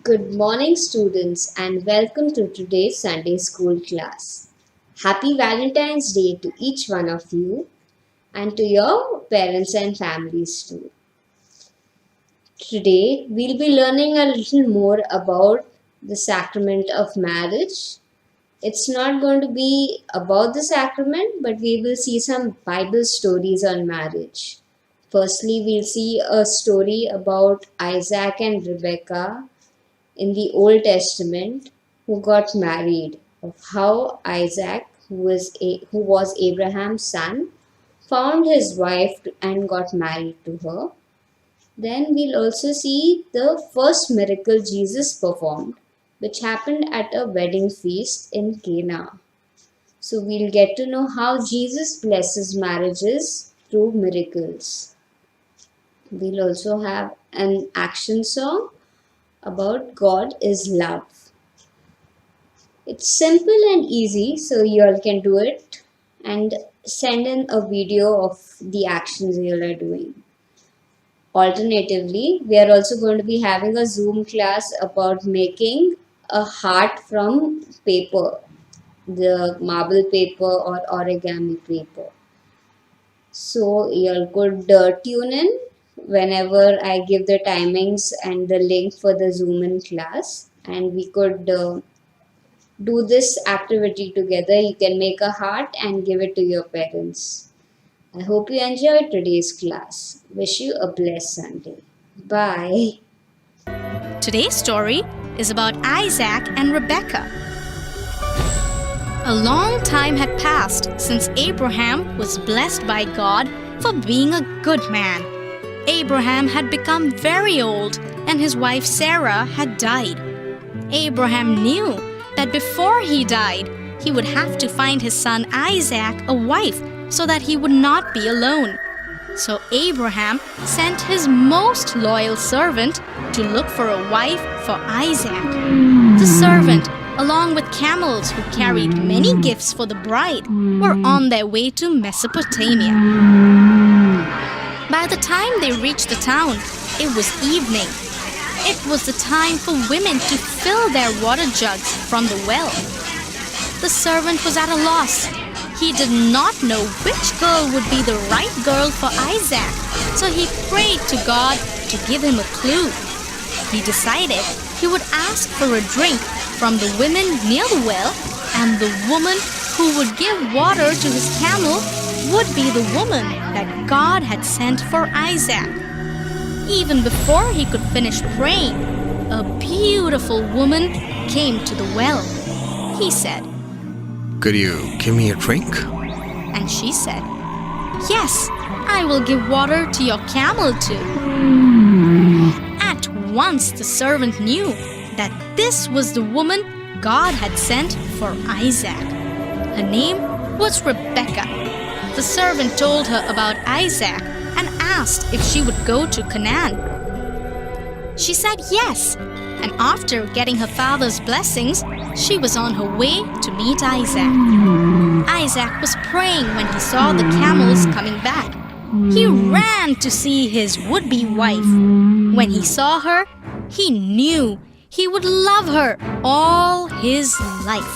Good morning, students, and welcome to today's Sunday school class. Happy Valentine's Day to each one of you and to your parents and families too. Today, we'll be learning a little more about the sacrament of marriage. It's not going to be about the sacrament, but we will see some Bible stories on marriage. Firstly, we'll see a story about Isaac and Rebecca in the Old Testament who got married, of how Isaac, who was Abraham's son, found his wife and got married to her. Then we'll also see the first miracle Jesus performed, which happened at a wedding feast in Cana. So we'll get to know how Jesus blesses marriages through miracles. We'll also have an action song about God is love. It's simple and easy, so you all can do it and send in a video of the actions you all are doing. Alternatively, we are also going to be having a Zoom class about making a heart from paper, the marble paper or origami paper. So you all could tune in whenever I give the timings and the link for the Zoom in class, and we could do this activity together. You can make a heart and give it to your parents. I hope you enjoyed today's class. Wish you a blessed Sunday. Bye. Today's story is about Isaac and Rebecca. A long time had passed since Abraham was blessed by God for being a good man. Abraham had become very old and his wife Sarah had died. Abraham knew that before he died, he would have to find his son Isaac a wife so that he would not be alone. So Abraham sent his most loyal servant to look for a wife for Isaac. The servant, along with camels who carried many gifts for the bride, were on their way to Mesopotamia. By the time they reached the town, it was evening. It was the time for women to fill their water jugs from the well. The servant was at a loss. He did not know which girl would be the right girl for Isaac, so he prayed to God to give him a clue. He decided he would ask for a drink from the women near the well, and the woman who would give water to his camel would be the woman that God had sent for Isaac. Even before he could finish praying, a beautiful woman came to the well. He said, "Could you give me a drink?" And she said, "Yes, I will give water to your camel too." At once the servant knew that this was the woman God had sent for Isaac. Her name was Rebecca. The servant told her about Isaac and asked if she would go to Canaan. She said yes, and after getting her father's blessings, she was on her way to meet Isaac. Isaac was praying when he saw the camels coming back. He ran to see his would-be wife. When he saw her, he knew he would love her all his life.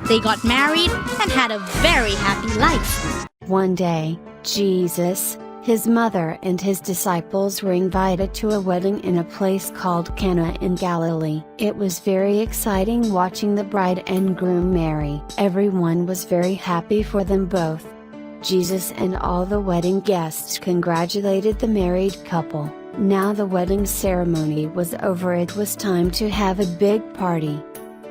They got married and had a very happy life. One day, Jesus, his mother and his disciples were invited to a wedding in a place called Cana in Galilee. It was very exciting watching the bride and groom marry. Everyone was very happy for them both. Jesus and all the wedding guests congratulated the married couple. Now the wedding ceremony was over. It was time to have a big party.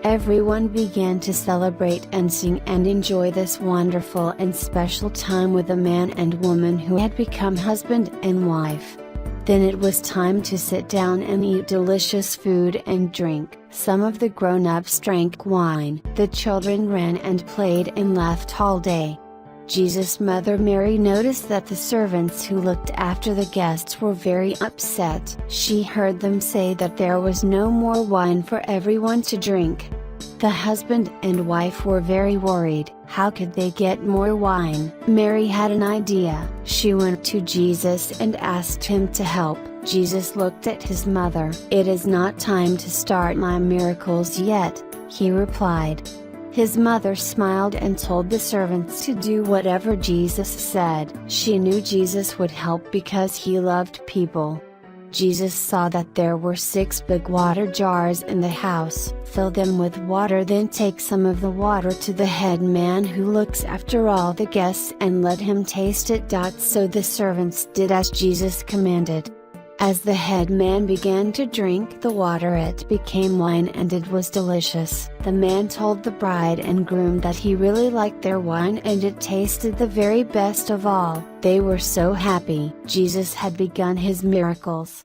Everyone began to celebrate and sing and enjoy this wonderful and special time with the man and woman who had become husband and wife. Then it was time to sit down and eat delicious food and drink. Some of the grown-ups drank wine. The children ran and played and laughed all day. Jesus' mother Mary noticed that the servants who looked after the guests were very upset. She heard them say that there was no more wine for everyone to drink. The husband and wife were very worried. How could they get more wine? Mary had an idea. She went to Jesus and asked him to help. Jesus looked at his mother. "It is not time to start my miracles yet," he replied. His mother smiled and told the servants to do whatever Jesus said. She knew Jesus would help because he loved people. Jesus saw that there were 6 big water jars in the house. "Fill them with water, then take some of the water to the head man who looks after all the guests and let him taste it." So the servants did as Jesus commanded. As the head man began to drink the water, it became wine and it was delicious. The man told the bride and groom that he really liked their wine and it tasted the very best of all. They were so happy. Jesus had begun his miracles.